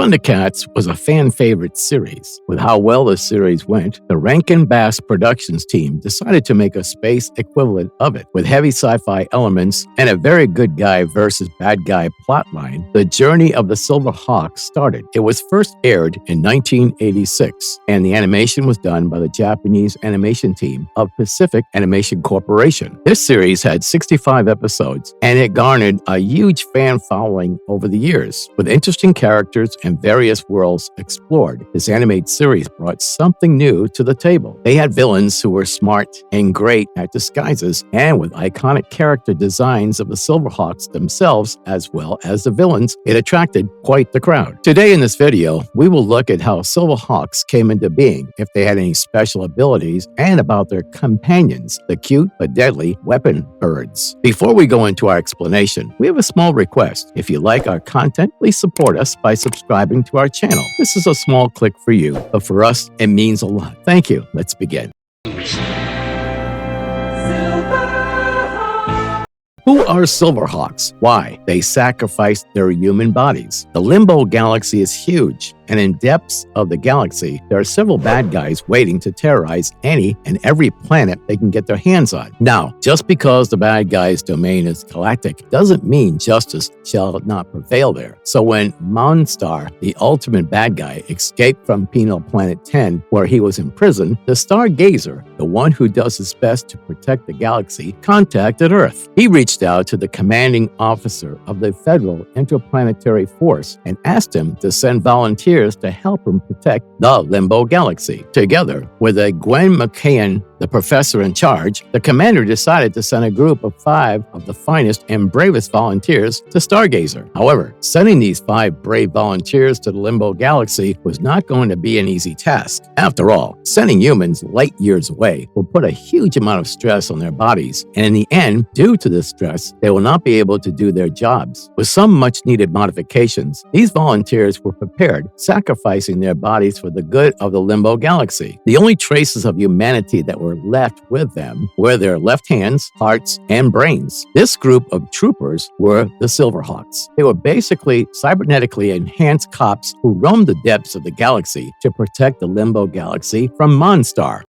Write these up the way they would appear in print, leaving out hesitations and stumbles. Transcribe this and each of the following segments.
Thundercats was a fan-favorite series. With how well the series went, the Rankin Bass Productions team decided to make a space equivalent of it. With heavy sci-fi elements and a very good guy versus bad guy plotline, the journey of the Silverhawks started. It was first aired in 1986, and the animation was done by the Japanese animation team of Pacific Animation Corporation. This series had 65 episodes, and it garnered a huge fan following over the years. With interesting characters and various worlds explored, this animated series brought something new to the table. They had villains who were smart and great at disguises, and with iconic character designs of the Silverhawks themselves, as well as the villains, it attracted quite the crowd. Today in this video, we will look at how Silverhawks came into being, if they had any special abilities, and about their companions, the cute but deadly weapon birds. Before we go into our explanation, we have a small request. If you like our content, please support us by subscribing to our channel. This is a small click for you, but for us, it means a lot. Thank you. Let's begin. Who are Silverhawks? Why? They sacrificed their human bodies. The Limbo Galaxy is huge, and in depths of the galaxy, there are several bad guys waiting to terrorize any and every planet they can get their hands on. Now, just because the bad guy's domain is galactic doesn't mean justice shall not prevail there. So when Monstar, the ultimate bad guy, escaped from Penal Planet 10, where he was imprisoned, the Stargazer, the one who does his best to protect the galaxy, contacted Earth. He reached out to the commanding officer of the Federal Interplanetary Force and asked him to send volunteers to help him protect the Limbo Galaxy. Together with Gwen McCain, the professor in charge, the commander decided to send a group of 5 of the finest and bravest volunteers to Stargazer. However, sending these 5 brave volunteers to the Limbo Galaxy was not going to be an easy task. After all, sending humans light years away will put a huge amount of stress on their bodies, and in the end, due to this stress, they will not be able to do their jobs. With some much-needed modifications, these volunteers were prepared, sacrificing their bodies for the good of the Limbo Galaxy. The only traces of humanity that were left with them were their left hands, hearts, and brains. This group of troopers were the Silverhawks. They were basically cybernetically enhanced cops who roamed the depths of the galaxy to protect the Limbo Galaxy from Monstar.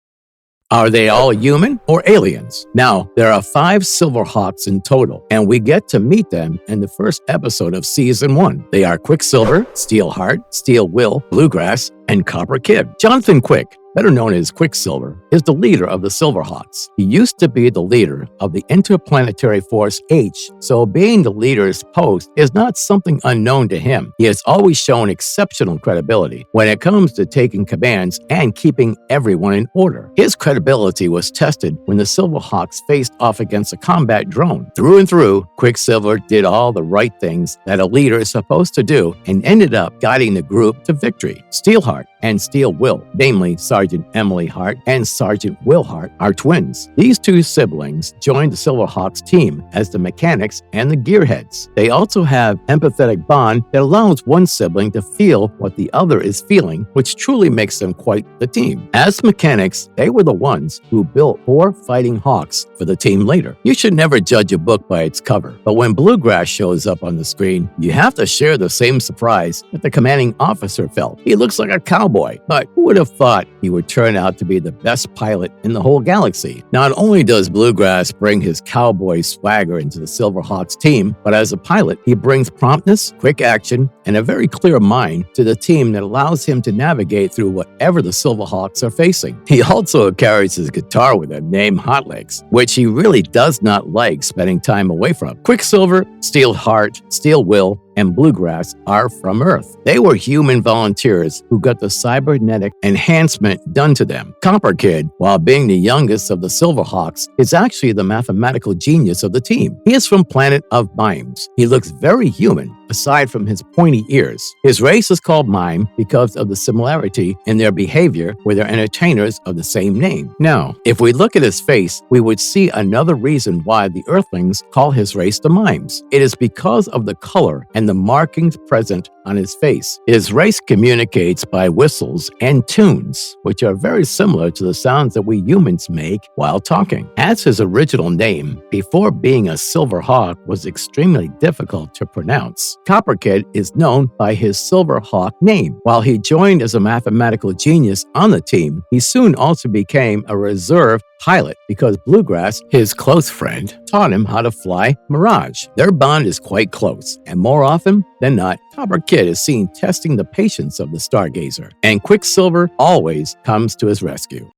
Are they all human or aliens? Now, there are 5 Silverhawks in total, and we get to meet them in the first episode of Season 1. They are Quicksilver, Steelheart, Steel Will, Bluegrass, and Copper Kid. Jonathan Quick, better known as Quicksilver, is the leader of the Silverhawks. He used to be the leader of the Interplanetary Force H, so being the leader's post is not something unknown to him. He has always shown exceptional credibility when it comes to taking commands and keeping everyone in order. His credibility was tested when the Silverhawks faced off against a combat drone. Through and through, Quicksilver did all the right things that a leader is supposed to do and ended up guiding the group to victory. Steelheart and Steel Will, namely Sergeant Emily Hart and Sergeant Will Hart, are twins. These 2 siblings joined the Silverhawks team as the mechanics and the gearheads. They also have an empathetic bond that allows one sibling to feel what the other is feeling, which truly makes them quite the team. As mechanics, they were the ones who built 4 fighting hawks for the team later. You should never judge a book by its cover, but when Bluegrass shows up on the screen, you have to share the same surprise that the commanding officer felt. He looks like a cowboy, but who would have thought he would turn out to be the best pilot in the whole galaxy? Not only does Bluegrass bring his cowboy swagger into the Silverhawks team, but as a pilot, he brings promptness, quick action, and a very clear mind to the team that allows him to navigate through whatever the Silverhawks are facing. He also carries his guitar with him named Hot Legs, which he really does not like spending time away from. Quicksilver, Steelheart, Steel Will, and Bluegrass are from Earth. They were human volunteers who got the cybernetic enhancement done to them. Copper Kid, while being the youngest of the Silverhawks, is actually the mathematical genius of the team. He is from planet of Mimes. He looks very human, aside from his pointy ears. His race is called Mime because of the similarity in their behavior where they're entertainers of the same name. Now, if we look at his face, we would see another reason why the Earthlings call his race the Mimes. It is because of the color and the markings present on his face. His race communicates by whistles and tunes, which are very similar to the sounds that we humans make while talking. As his original name, before being a Silverhawk, was extremely difficult to pronounce. Copper Kid is known by his Silverhawk name. While he joined as a mathematical genius on the team, he soon also became a reserve pilot because Bluegrass, his close friend, taught him how to fly Mirage. Their bond is quite close, and more often than not, Copper Kid is seen testing the patience of the Stargazer, and Quicksilver always comes to his rescue.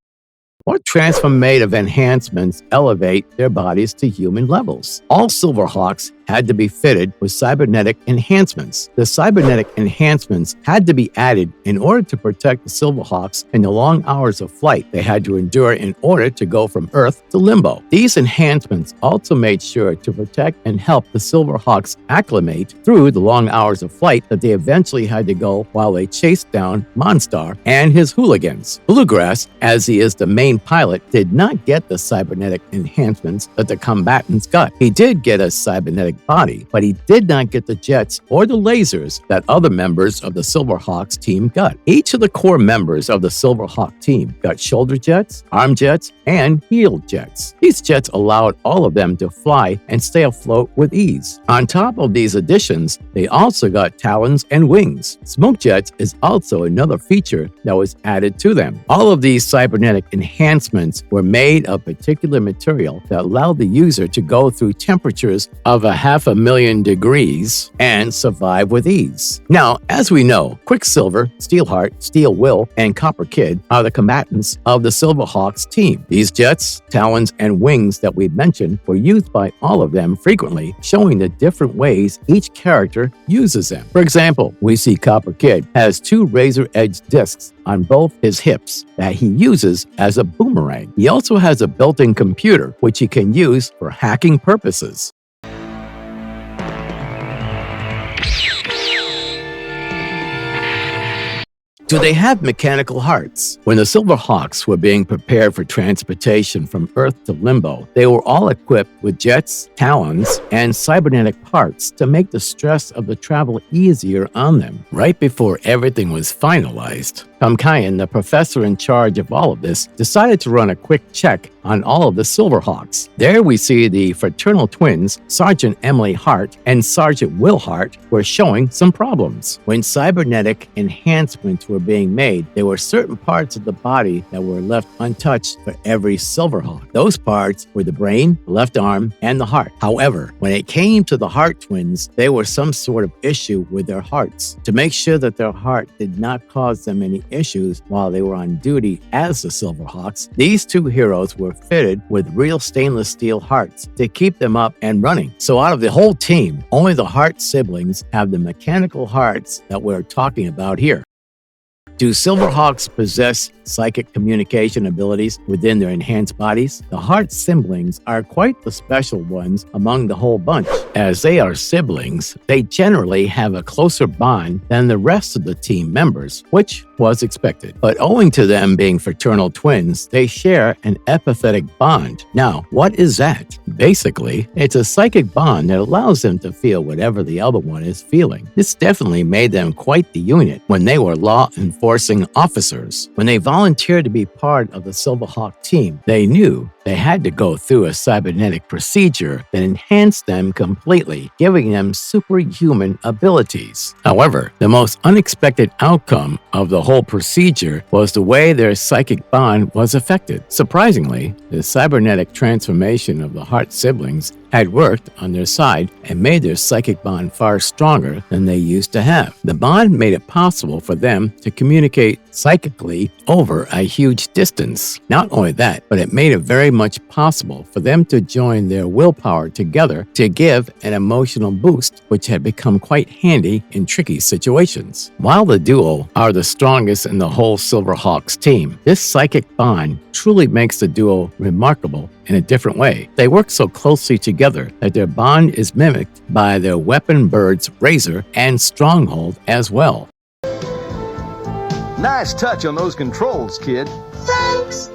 What transformative enhancements elevate their bodies to human levels? All Silverhawks had to be fitted with cybernetic enhancements. The cybernetic enhancements had to be added in order to protect the Silverhawks in the long hours of flight they had to endure in order to go from Earth to Limbo. These enhancements also made sure to protect and help the Silverhawks acclimate through the long hours of flight that they eventually had to go while they chased down Monstar and his hooligans. Bluegrass, as he is the main pilot, did not get the cybernetic enhancements that the combatants got. He did get a cybernetic body, but he did not get the jets or the lasers that other members of the Silverhawks team got. Each of the core members of the Silverhawk team got shoulder jets, arm jets, and heel jets. These jets allowed all of them to fly and stay afloat with ease. On top of these additions, they also got talons and wings. Smoke jets is also another feature that was added to them. All of these cybernetic enhancements were made of particular material that allowed the user to go through temperatures of 500,000 degrees and survive with ease. Now, as we know, Quicksilver, Steelheart, Steel Will, and Copper Kid are the combatants of the Silverhawks team. These jets, talons, and wings that we've mentioned were used by all of them frequently, showing the different ways each character uses them. For example, we see Copper Kid has two razor-edged discs on both his hips that he uses as a boomerang. He also has a built-in computer, which he can use for hacking purposes. Do they have mechanical hearts? When the Silverhawks were being prepared for transportation from Earth to Limbo, they were all equipped with jets, talons, and cybernetic parts to make the stress of the travel easier on them. Right before everything was finalized, Kamkayan, the professor in charge of all of this, decided to run a quick check on all of the Silverhawks. There we see the fraternal twins, Sergeant Emily Hart and Sergeant Will Hart, were showing some problems. When cybernetic enhancements were being made, there were certain parts of the body that were left untouched for every Silverhawk. Those parts were the brain, the left arm, and the heart. However, when it came to the Hart twins, there was some sort of issue with their hearts. To make sure that their heart did not cause them any issues while they were on duty as the Silverhawks, these two heroes were fitted with real stainless steel hearts to keep them up and running. So out of the whole team, only the Hart siblings have the mechanical hearts that we're talking about here. Do Silverhawks possess psychic communication abilities within their enhanced bodies? The Hart siblings are quite the special ones among the whole bunch. As they are siblings, they generally have a closer bond than the rest of the team members, which was expected. But owing to them being fraternal twins, they share an empathetic bond. Now, what is that? Basically, it's a psychic bond that allows them to feel whatever the other one is feeling. This definitely made them quite the unit when they were law enforcing officers. When they volunteered to be part of the Silverhawk team, they knew they had to go through a cybernetic procedure that enhanced them completely, giving them superhuman abilities. However, the most unexpected outcome of the whole procedure was the way their psychic bond was affected. Surprisingly, the cybernetic transformation of the Hart siblings had worked on their side and made their psychic bond far stronger than they used to have. The bond made it possible for them to communicate psychically over a huge distance. Not only that, but it made it very much possible for them to join their willpower together to give an emotional boost, which had become quite handy in tricky situations. While the duo are the strongest in the whole Silverhawks team, this psychic bond truly makes the duo remarkable in a different way. They work so closely together that their bond is mimicked by their weapon birds Razor and Stronghold as well. Nice touch on those controls, kid. Thanks.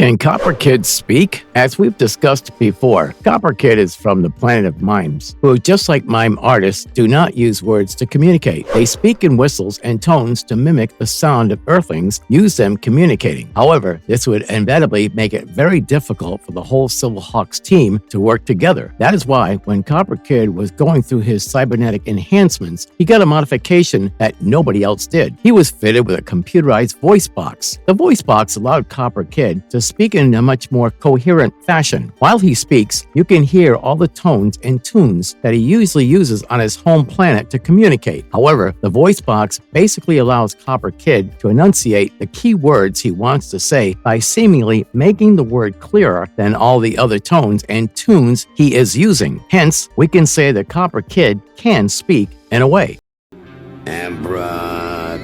Can Copper Kid speak? As we've discussed before, Copper Kid is from the planet of mimes, who, just like mime artists, do not use words to communicate. They speak in whistles and tones to mimic the sound of Earthlings use them communicating. However, this would inevitably make it very difficult for the whole Silverhawks team to work together. That is why, when Copper Kid was going through his cybernetic enhancements, he got a modification that nobody else did. He was fitted with a computerized voice box. The voice box allowed Copper Kid to speak in a much more coherent fashion. While he speaks, you can hear all the tones and tunes that he usually uses on his home planet to communicate. However, the voice box basically allows Copper Kid to enunciate the key words he wants to say by seemingly making the word clearer than all the other tones and tunes he is using. Hence, we can say that Copper Kid can speak in a way. Abracadabra.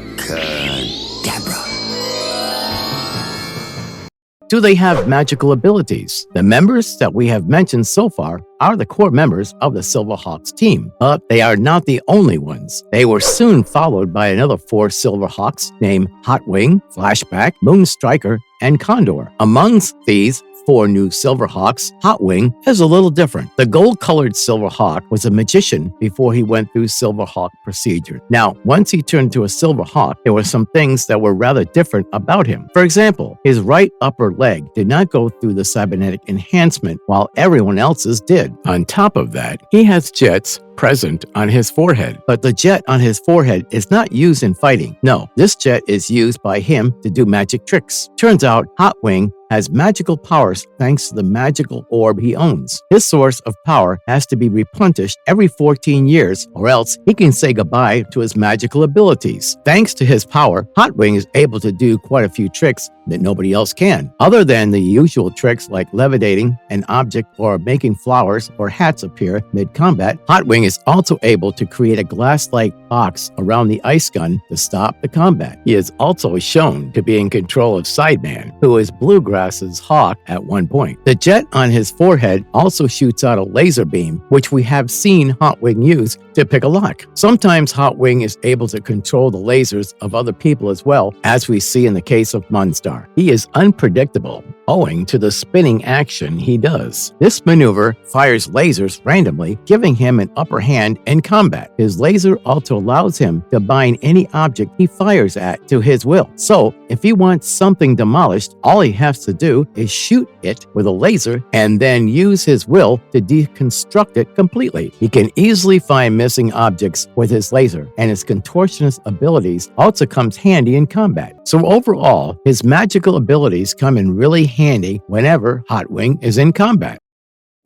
Do they have magical abilities? The members that we have mentioned so far are the core members of the Silverhawks team, but they are not the only ones. They were soon followed by another 4 Silverhawks named Hotwing, Flashback, Moonstriker, and Condor. Amongst these 4 new Silverhawks, Hotwing is a little different. The gold-colored Silverhawk was a magician before he went through Silverhawk procedure. Now, once he turned to a Silverhawk, there were some things that were rather different about him. For example, his right upper leg did not go through the cybernetic enhancement while everyone else's did. On top of that, he has jets present on his forehead. But the jet on his forehead is not used in fighting. No, this jet is used by him to do magic tricks. Turns out, Hotwing has magical powers thanks to the magical orb he owns. His source of power has to be replenished every 14 years, or else he can say goodbye to his magical abilities. Thanks to his power, Hotwing is able to do quite a few tricks that nobody else can. Other than the usual tricks like levitating an object or making flowers or hats appear mid-combat, Hotwing is also able to create a glass-like box around the ice gun to stop the combat. He is also shown to be in control of Sideman, who is Bluegrass's hawk at one point. The jet on his forehead also shoots out a laser beam, which we have seen Hotwing use to pick a lock. Sometimes Hotwing is able to control the lasers of other people as well, as we see in the case of Monstar. He is unpredictable, owing to the spinning action he does. This maneuver fires lasers randomly, giving him an upper hand in combat. His laser also allows him to bind any object he fires at to his will. So, if he wants something demolished, all he has to do is shoot it with a laser and then use his will to deconstruct it completely. He can easily find missing objects with his laser, and his contortionist abilities also comes handy in combat. So overall, his magical abilities come in really handy whenever Hotwing is in combat.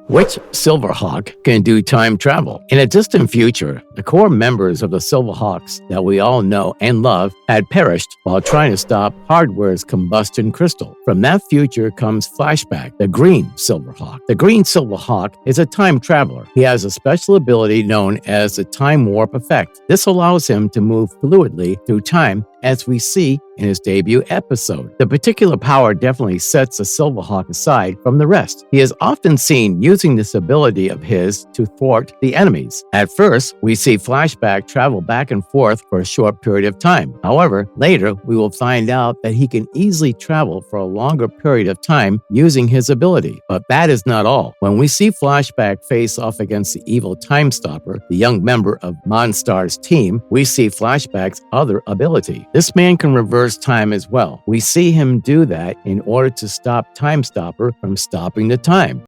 Which Silverhawk can do time travel? In a distant future, the core members of the Silverhawks that we all know and love had perished while trying to stop hardware's combustion crystal. From that future comes Flashback, the green Silverhawk. The green Silverhawk is a time traveler. He has a special ability known as the Time Warp Effect. This allows him to move fluidly through time, as we see in his debut episode. The particular power definitely sets the Silverhawk aside from the rest. He is often seen using this ability of his to thwart the enemies. At first, we see Flashback travel back and forth for a short period of time. However, later we will find out that he can easily travel for a longer period of time using his ability. But that is not all. When we see Flashback face off against the evil Time Stopper, the young member of Monstar's team, we see Flashback's other ability. This man can reverse time as well. We see him do that in order to stop Time Stopper from stopping the time.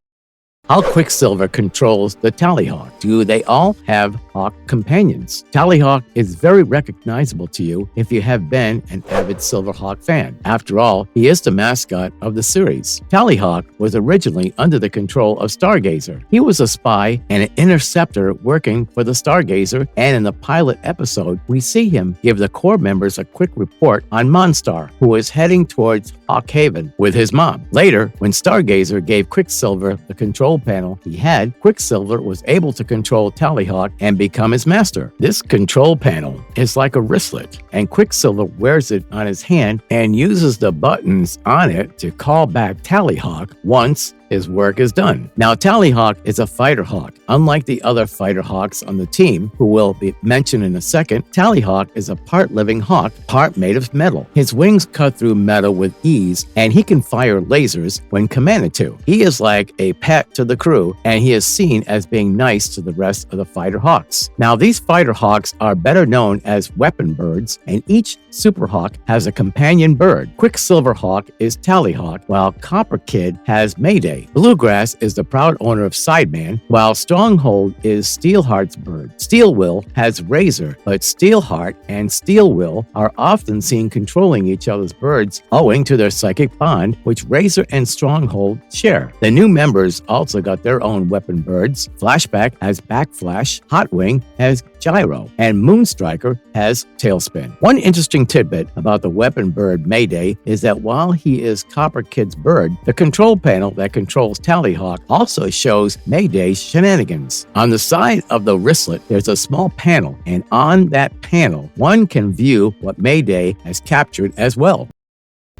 How Quicksilver controls the Tallyhawk. Do they all have hawk companions? Tallyhawk is very recognizable to you if you have been an avid Silverhawk fan. After all, he is the mascot of the series. Tallyhawk was originally under the control of Stargazer. He was a spy and an interceptor working for the Stargazer, and in the pilot episode, we see him give the core members a quick report on Monstar, who is heading towards Hawkhaven with his mom. Later, when Stargazer gave Quicksilver the control panel he had, Quicksilver was able to control Tallyhawk and become his master. This control panel is like a wristlet, and Quicksilver wears it on his hand and uses the buttons on it to call back Tallyhawk once his work is done. Now, Tallyhawk is a fighter hawk. Unlike the other fighter hawks on the team, who will be mentioned in a second, Tallyhawk is a part living hawk, part made of metal. His wings cut through metal with ease, and he can fire lasers when commanded to. He is like a pet to the crew, and he is seen as being nice to the rest of the fighter hawks. Now, these fighter hawks are better known as weapon birds, and each Super Hawk has a companion bird. Quicksilver Hawk is Tallyhawk, while Copper Kid has Mayday. Bluegrass is the proud owner of Sideman, while Stronghold is Steelheart's bird. Steelwill has Razor, but Steelheart and Steelwill are often seen controlling each other's birds owing to their psychic bond, which Razor and Stronghold share. The new members also got their own weapon birds. Flashback has Backflash, Hotwing has Gyro, and Moonstriker has Tailspin. One interesting tidbit about the weapon bird Mayday is that while he is Copper Kid's bird, the control panel that controls Tallyhawk also shows Mayday's shenanigans. On the side of the wristlet, there's a small panel, and on that panel, one can view what Mayday has captured as well.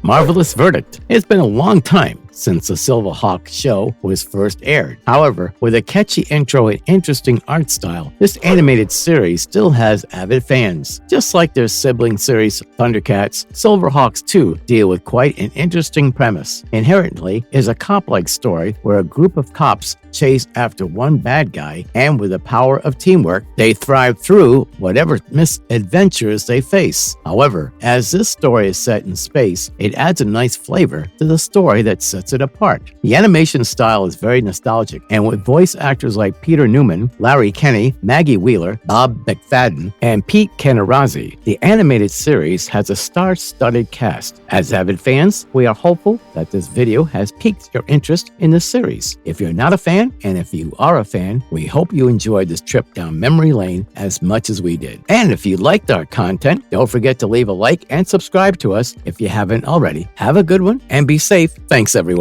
Marvelous verdict. It's been a long time since the Silverhawks show was first aired. However, with a catchy intro and interesting art style, this animated series still has avid fans. Just like their sibling series Thundercats, Silverhawks 2 deal with quite an interesting premise. Inherently is a cop-like story where a group of cops chase after one bad guy, and with the power of teamwork, they thrive through whatever misadventures they face. However, as this story is set in space, it adds a nice flavor to the story that sets it apart. The animation style is very nostalgic, and with voice actors like Peter Newman, Larry Kenney, Maggie Wheeler, Bob McFadden, and Pete Kennerazzi, the animated series has a star-studded cast. As avid fans, we are hopeful that this video has piqued your interest in the series. If you're not a fan, and if you are a fan, we hope you enjoyed this trip down memory lane as much as we did. And if you liked our content, don't forget to leave a like and subscribe to us if you haven't already. Have a good one and be safe. Thanks, everyone.